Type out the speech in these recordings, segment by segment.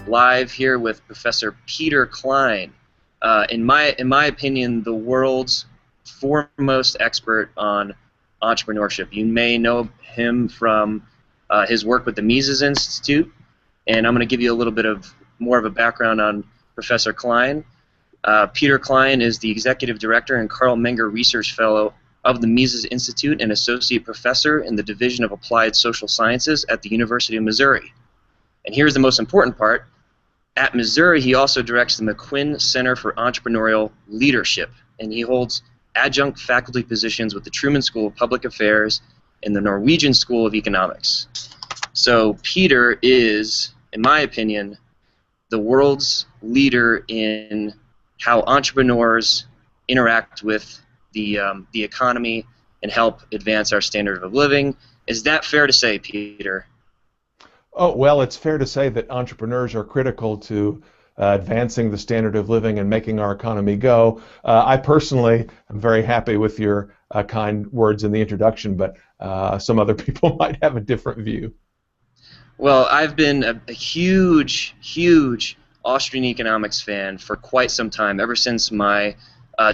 live here with Professor Peter Klein. In my opinion, the world's foremost expert on entrepreneurship. You may know him from his work with the Mises Institute, and I'm going to give you a little bit of more of a background on Professor Klein. Peter Klein is the Executive Director and Carl Menger Research Fellow of the Mises Institute and Associate Professor in the Division of Applied Social Sciences at the University of Missouri. And here's the most important part. At Missouri, he also directs the McQuinn Center for Entrepreneurial Leadership, and he holds adjunct faculty positions with the Truman School of Public Affairs and the Norwegian School of Economics. So Peter is, in my opinion, the world's leader in how entrepreneurs interact with the economy and help advance our standard of living. Is that fair to say, Peter? Oh, well, it's fair to say that entrepreneurs are critical to advancing the standard of living and making our economy go. I personally am very happy with your kind words in the introduction, but some other people might have a different view. Well, I've been a huge Austrian economics fan for quite some time, ever since my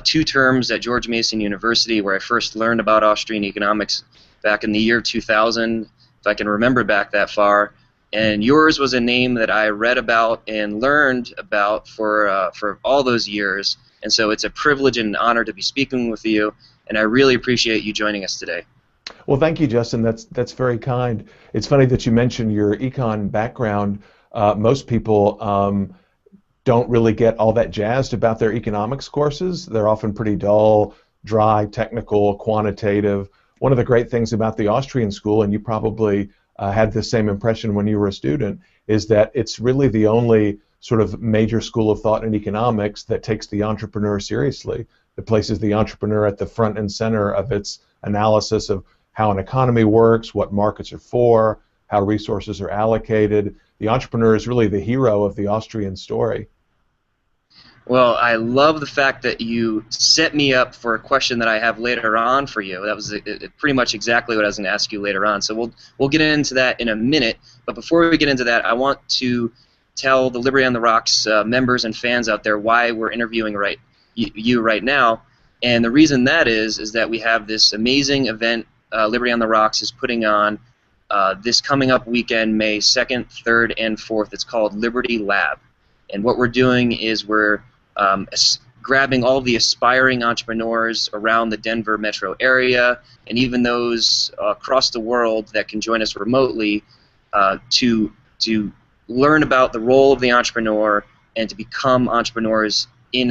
2 terms at George Mason University, where I first learned about Austrian economics back in the year 2000, if I can remember back that far. And yours was a name that I read about and learned about for all those years. And so it's a privilege and an honor to be speaking with you, and I really appreciate you joining us today. Well, thank you, Justin. That's very kind. It's funny that you mentioned your econ background. Most people don't really get all that jazzed about their economics courses. They're often pretty dull, dry, technical, quantitative. One of the great things about the Austrian school, and you probably had the same impression when you were a student, is that it's really the only sort of major school of thought in economics that takes the entrepreneur seriously. It places the entrepreneur at the front and center of its analysis of how an economy works, what markets are for, how resources are allocated. The entrepreneur is really the hero of the Austrian story. Well, I love the fact that you set me up for a question that I have later on for you. That was pretty much exactly what I was going to ask you later on. So we'll get into that in a minute. But before we get into that, I want to tell the Liberty on the Rocks members and fans out there why we're interviewing you right now. And the reason that is that we have this amazing event Liberty on the Rocks is putting on this coming up weekend, May 2nd, 3rd, and 4th. It's called Liberty Lab. And what we're doing is we're grabbing all the aspiring entrepreneurs around the Denver metro area, and even those across the world that can join us remotely to learn about the role of the entrepreneur and to become entrepreneurs in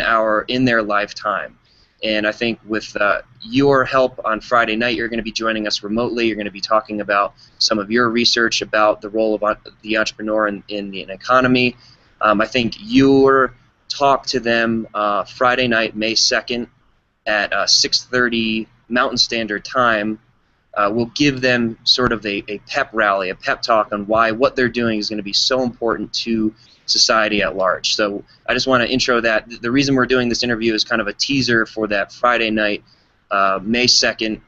their lifetime. And I think with your help on Friday night, you're going to be joining us remotely. You're going to be talking about some of your research about the role of the entrepreneur in an economy. I think your talk to them Friday night, May 2nd at 6:30 Mountain Standard Time will give them sort of a pep rally, a pep talk on why what they're doing is going to be so important to society at large. So I just want to intro that. The reason we're doing this interview is kind of a teaser for that Friday night, May 2nd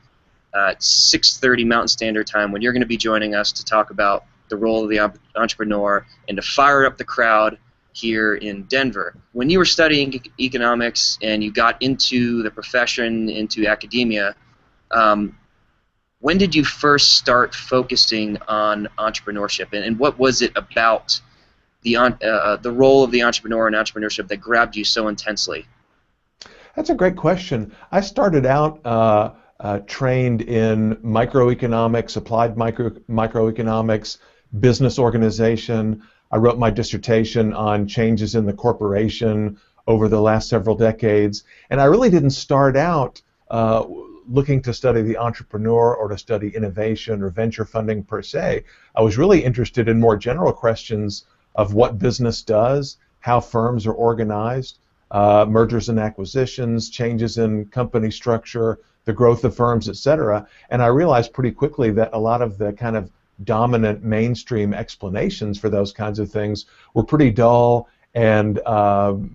at 6:30 Mountain Standard Time, when you're going to be joining us to talk about the role of the entrepreneur and to fire up the crowd here in Denver. When you were studying economics and you got into the profession, into academia, when did you first start focusing on entrepreneurship, and what was it about the role of the entrepreneur and entrepreneurship that grabbed you so intensely? That's a great question. I started out trained in microeconomics, applied microeconomics, business organization. I wrote my dissertation on changes in the corporation over the last several decades, and I really didn't start out looking to study the entrepreneur or to study innovation or venture funding per se. I was really interested in more general questions of what business does, how firms are organized, mergers and acquisitions, changes in company structure, the growth of firms, etc. And I realized pretty quickly that a lot of the kind of dominant mainstream explanations for those kinds of things were pretty dull and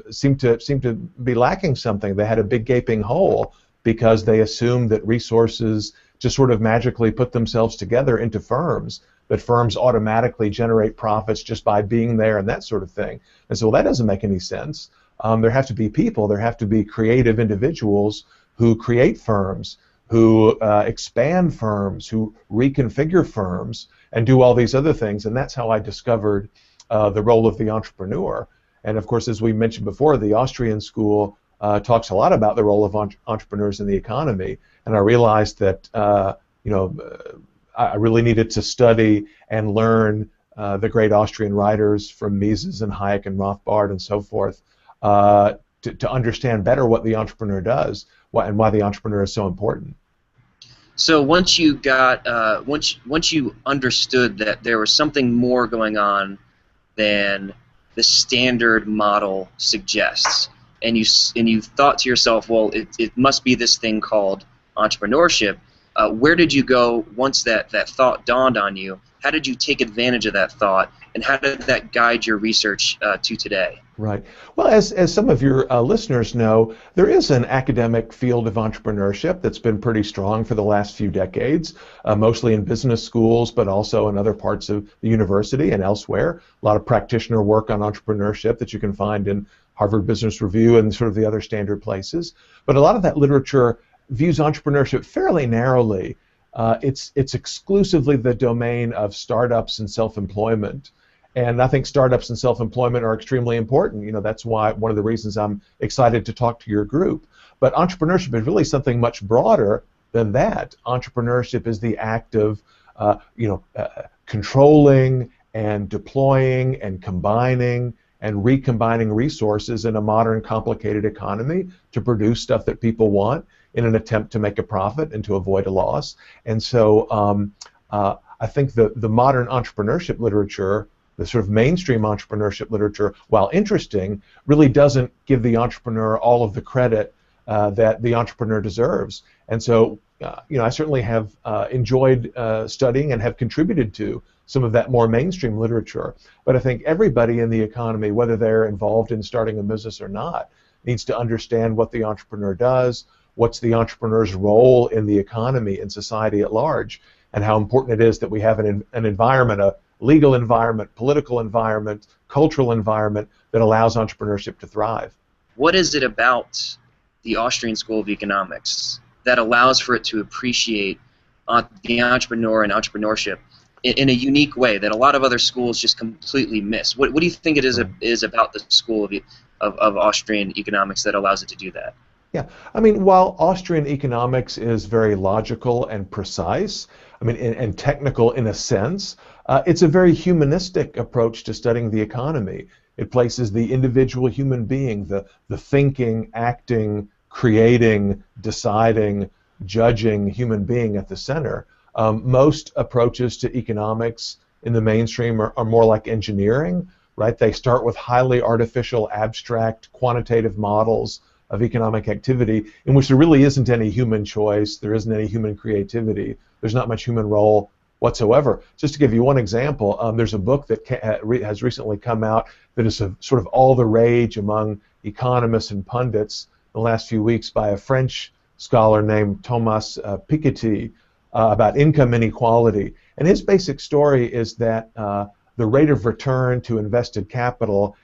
seemed to be lacking something. They had a big gaping hole because they assumed that resources just sort of magically put themselves together into firms, that firms automatically generate profits just by being there and that sort of thing. And so, well, that doesn't make any sense. There have to be people, there have to be creative individuals who create firms, who expand firms, who reconfigure firms, and do all these other things. And that's how I discovered the role of the entrepreneur. And of course, as we mentioned before, the Austrian school talks a lot about the role of entrepreneurs in the economy. And I realized that I really needed to study and learn the great Austrian writers from Mises and Hayek and Rothbard and so forth to understand better what the entrepreneur does and why the entrepreneur is so important. So once you got once you understood that there was something more going on than the standard model suggests, and you thought to yourself, well, it must be this thing called entrepreneurship. Where did you go once that thought dawned on you? How did you take advantage of that thought, and how did that guide your research to today? Right. Well, as some of your listeners know, there is an academic field of entrepreneurship that's been pretty strong for the last few decades, mostly in business schools, but also in other parts of the university and elsewhere. A lot of practitioner work on entrepreneurship that you can find in Harvard Business Review and sort of the other standard places. But a lot of that literature views entrepreneurship fairly narrowly. It's exclusively the domain of startups and self-employment. And I think startups and self-employment are extremely important. You know, that's why one of the reasons I'm excited to talk to your group. But entrepreneurship is really something much broader than that. Entrepreneurship is the act of, controlling and deploying and combining and recombining resources in a modern, complicated economy to produce stuff that people want in an attempt to make a profit and to avoid a loss. And so I think the modern entrepreneurship literature, the sort of mainstream entrepreneurship literature, while interesting, really doesn't give the entrepreneur all of the credit that the entrepreneur deserves. And so, I certainly have enjoyed studying and have contributed to some of that more mainstream literature. But I think everybody in the economy, whether they're involved in starting a business or not, needs to understand what the entrepreneur does, what's the entrepreneur's role in the economy and society at large, and how important it is that we have an environment, a legal environment, political environment, cultural environment that allows entrepreneurship to thrive. What is it about the Austrian School of Economics that allows for it to appreciate the entrepreneur and entrepreneurship in a unique way that a lot of other schools just completely miss? What do you think it is about the School of Austrian Economics that allows it to do that? Yeah, I mean, while Austrian economics is very logical and precise, and technical in a sense, it's a very humanistic approach to studying the economy. It places the individual human being, the thinking, acting, creating, deciding, judging human being at the center. Most approaches to economics in the mainstream are more like engineering, right? They start with highly artificial, abstract, quantitative models of economic activity in which there really isn't any human choice, there isn't any human creativity, there's not much human role whatsoever. Just to give you one example, there's a book that has recently come out that is sort of all the rage among economists and pundits in the last few weeks by a French scholar named Thomas Piketty about income inequality. And his basic story is that the rate of return to invested capital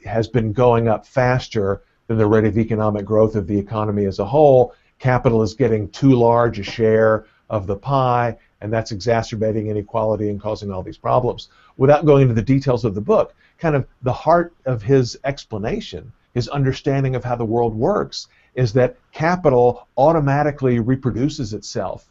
has been going up faster than the rate of economic growth of the economy as a whole. Capital is getting too large a share of the pie, and that's exacerbating inequality and causing all these problems. Without going into the details of the book, kind of the heart of his explanation, his understanding of how the world works, is that capital automatically reproduces itself,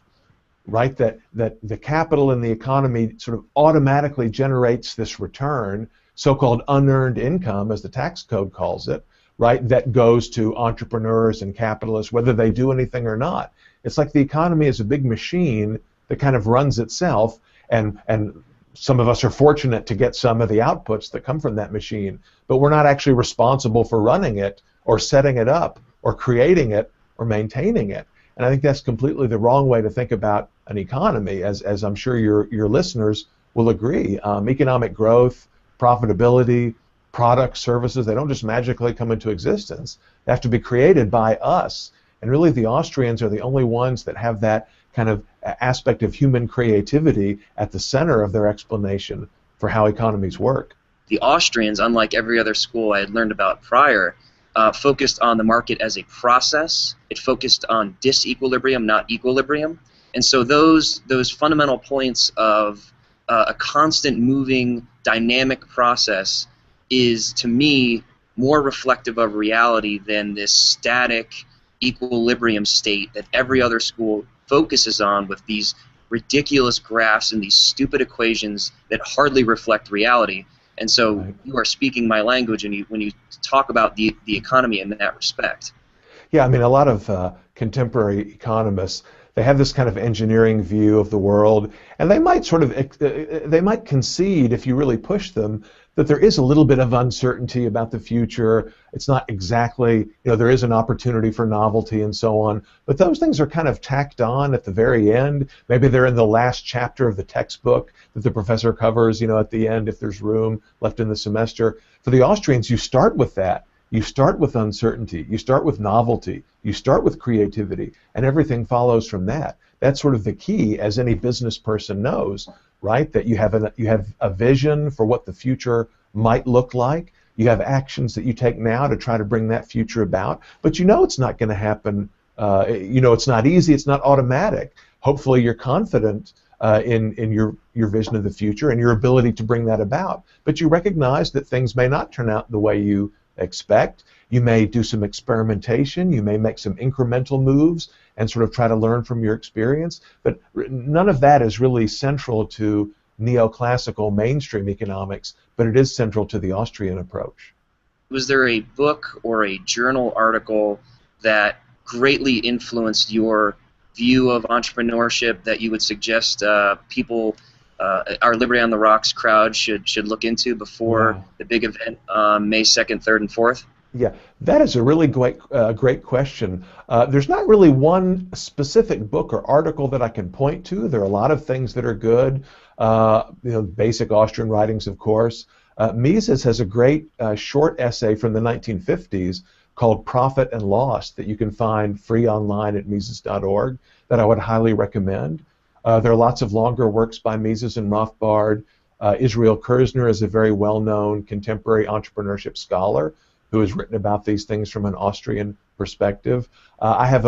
right? That the capital in the economy sort of automatically generates this return, so-called unearned income, as the tax code calls it, right, that goes to entrepreneurs and capitalists, whether they do anything or not. It's like the economy is a big machine that kind of runs itself, and some of us are fortunate to get some of the outputs that come from that machine, but we're not actually responsible for running it or setting it up or creating it or maintaining it. And I think that's completely the wrong way to think about an economy, as I'm sure your listeners will agree. Economic growth, profitability, products, services, they don't just magically come into existence. They have to be created by us. And really the Austrians are the only ones that have that kind of aspect of human creativity at the center of their explanation for how economies work. The Austrians, unlike every other school I had learned about prior, focused on the market as a process. It focused on disequilibrium, not equilibrium. And so those fundamental points of a constant moving dynamic process is, to me, more reflective of reality than this static equilibrium state that every other school focuses on with these ridiculous graphs and these stupid equations that hardly reflect reality. And so Right. you are speaking my language when you talk about the economy in that respect. Yeah, I mean, a lot of contemporary economists, they have this kind of engineering view of the world, and they might sort of they might concede, if you really push them, that there is a little bit of uncertainty about the future. It's not exactly, there is an opportunity for novelty and so on, but those things are kind of tacked on at the very end. Maybe they're in the last chapter of the textbook that the professor covers, at the end if there's room left in the semester. For the Austrians, you start with that. You start with uncertainty, you start with novelty, you start with creativity, and everything follows from that. That's sort of the key, as any business person knows, right? That you have a vision for what the future might look like. You have actions that you take now to try to bring that future about, but it's not going to happen. It's not easy, it's not automatic. Hopefully you're confident in your vision of the future and your ability to bring that about, but you recognize that things may not turn out the way you expect. You may do some experimentation, you may make some incremental moves and sort of try to learn from your experience, but none of that is really central to neoclassical mainstream economics, but it is central to the Austrian approach. Was there a book or a journal article that greatly influenced your view of entrepreneurship that you would suggest people, our Liberty on the Rocks crowd, should look into before the big event May 2nd, 3rd, and 4th? Yeah, that is a really great question. There's not really one specific book or article that I can point to. There are a lot of things that are good. Basic Austrian writings, of course. Mises has a great short essay from the 1950s called Profit and Loss that you can find free online at Mises.org that I would highly recommend. There are lots of longer works by Mises and Rothbard. Israel Kirzner is a very well-known contemporary entrepreneurship scholar who has written about these things from an Austrian perspective. I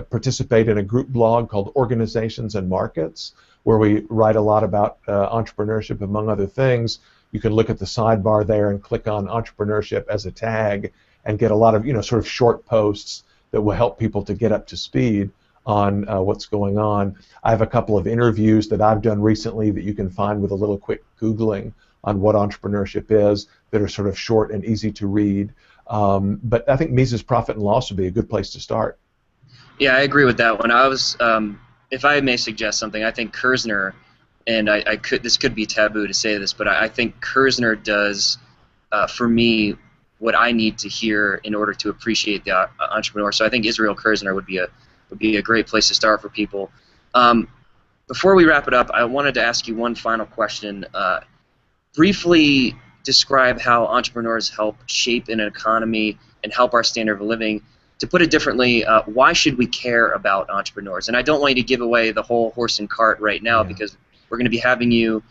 participate in a group blog called Organizations and Markets, where we write a lot about entrepreneurship, among other things. You can look at the sidebar there and click on entrepreneurship as a tag and get a lot of sort of short posts that will help people to get up to speed on what's going on. I have a couple of interviews that I've done recently that you can find with a little quick Googling on what entrepreneurship is that are sort of short and easy to read. But I think Mises' Profit and Loss would be a good place to start. Yeah, I agree with that one. I was, if I may suggest something, I think Kirzner, and this could be taboo to say this, but I think Kirzner does, for me, what I need to hear in order to appreciate the entrepreneur. So I think Israel Kirzner would be a great place to start for people. Before we wrap it up, I wanted to ask you one final question. Briefly describe how entrepreneurs help shape an economy and help our standard of living. To put it differently, why should we care about entrepreneurs? And I don't want you to give away the whole horse and cart right now because we're going to be having you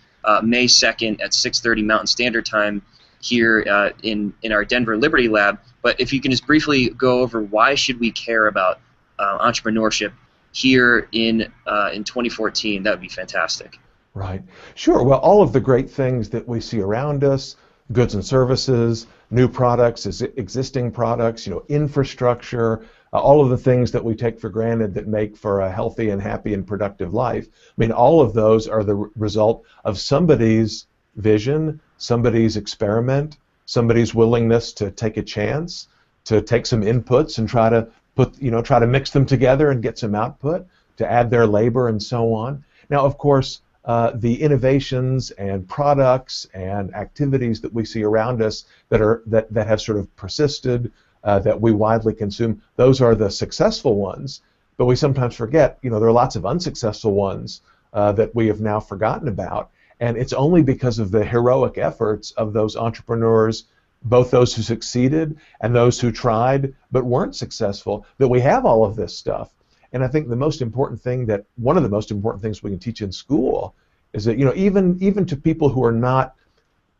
May 2nd at 6:30 Mountain Standard Time here in our Denver Liberty Lab. But if you can just briefly go over why should we care about entrepreneurship here in 2014, that would be fantastic. Right. Sure. Well, all of the great things that we see around us, goods and services, new products, existing products, infrastructure, all of the things that we take for granted that make for a healthy and happy and productive life. I mean, all of those are the result of somebody's vision, somebody's experiment, somebody's willingness to take a chance, to take some inputs and try to mix them together and get some output, to add their labor and so on. Now, of course, the innovations and products and activities that we see around us that have sort of persisted, that we widely consume, those are the successful ones. But we sometimes forget, there are lots of unsuccessful ones that we have now forgotten about. And it's only because of the heroic efforts of those entrepreneurs, both those who succeeded and those who tried but weren't successful, that we have all of this stuff. And I think the most important thing that one of the most important things we can teach in school is that, even to people who are not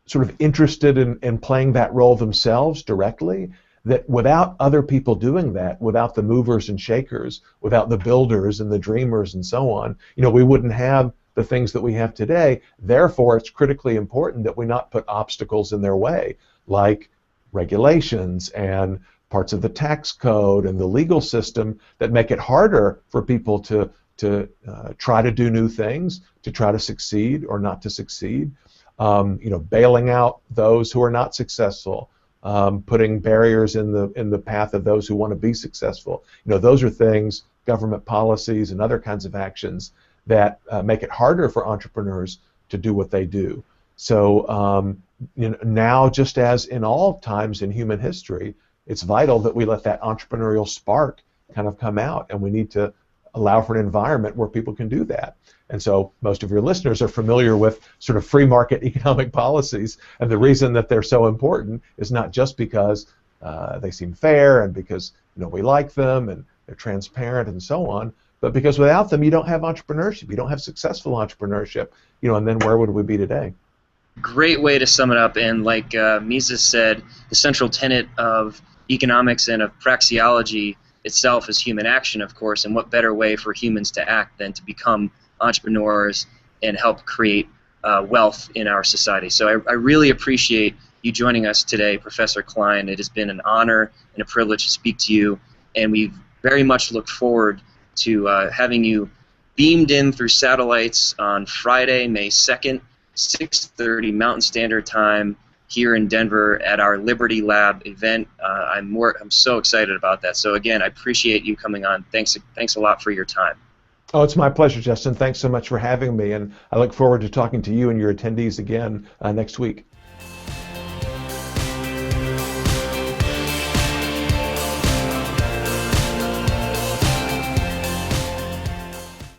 sort of interested in playing that role themselves directly, that without other people doing that, without the movers and shakers, without the builders and the dreamers and so on, we wouldn't have the things that we have today. Therefore, it's critically important that we not put obstacles in their way, like regulations and parts of the tax code and the legal system that make it harder for people to try to do new things, to try to succeed or not to succeed. Bailing out those who are not successful, putting barriers in the path of those who want to be successful. Those are things, government policies and other kinds of actions that make it harder for entrepreneurs to do what they do. So now, just as in all times in human history, it's vital that we let that entrepreneurial spark kind of come out, and we need to allow for an environment where people can do that. And so most of your listeners are familiar with sort of free market economic policies, and the reason that they're so important is not just because they seem fair and because we like them and they're transparent and so on, but because without them you don't have entrepreneurship, you don't have successful entrepreneurship, and then where would we be today? Great way to sum it up, and like Mises said, the central tenet of economics and of praxeology itself is human action, of course, and what better way for humans to act than to become entrepreneurs and help create wealth in our society. So I really appreciate you joining us today, Professor Klein. It has been an honor and a privilege to speak to you, and we very much look forward to having you beamed in through satellites on Friday, May 2nd, 6:30 Mountain Standard Time here in Denver at our Liberty Lab event. I'm so excited about that. So again, I appreciate you coming on. Thanks a lot for your time. Oh, it's my pleasure, Justin. Thanks so much for having me, and I look forward to talking to you and your attendees again next week.